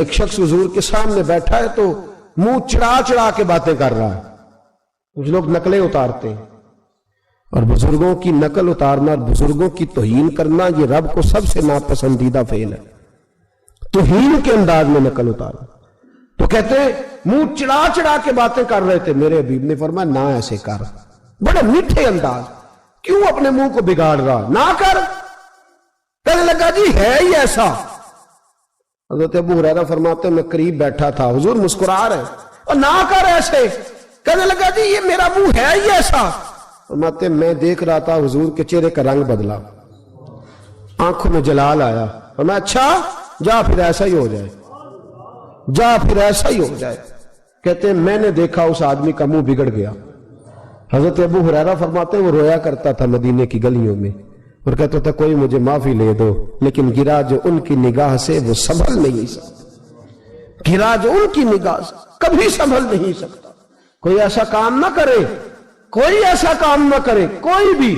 ایک شخص حضور کے سامنے بیٹھا ہے تو منہ چڑھا چڑھا کے باتیں کر رہا ہے. کچھ لوگ نقلیں اتارتے ہیں، اور بزرگوں کی نقل اتارنا اور بزرگوں کی توہین کرنا یہ رب کو سب سے ناپسندیدہ فعل ہے. توہین کے انداز میں نقل اتارنا. تو کہتے ہیں منہ چڑھا چڑھا کے باتیں کر رہے تھے. میرے حبیب نے فرمایا نہ ایسے کر، بڑے میٹھے انداز، کیوں اپنے منہ کو بگاڑ رہا، نہ کر. کہنے لگا جی ہے ہی ایسا. حضرت ابو ہریرہ فرماتے ہیں میں قریب بیٹھا تھا، حضور مسکرا رہے اور نہ کر ایسے. کہنے لگا جی یہ میرا منہ ہے ہی ایسا. فرماتے ہیں میں دیکھ رہا تھا حضور کے چہرے کا رنگ بدلا، آنکھوں میں جلال آیا. فرمایا اچھا جا پھر ایسا ہی ہو جائے، جا پھر ایسا ہی ہو جائے. کہتے ہیں میں نے دیکھا اس آدمی کا منہ بگڑ گیا. حضرت ابو ہریرہ فرماتے ہیں وہ رویا کرتا تھا مدینے کی گلیوں میں اور کہتا تھا کوئی مجھے معافی لے دو، لیکن گرا جو ان کی نگاہ سے وہ سنبھل نہیں سکتا. گرا جو ان کی نگاہ سے کبھی سنبھل نہیں سکتا. کوئی ایسا کام نہ کرے، کوئی ایسا کام نہ کرے، کوئی بھی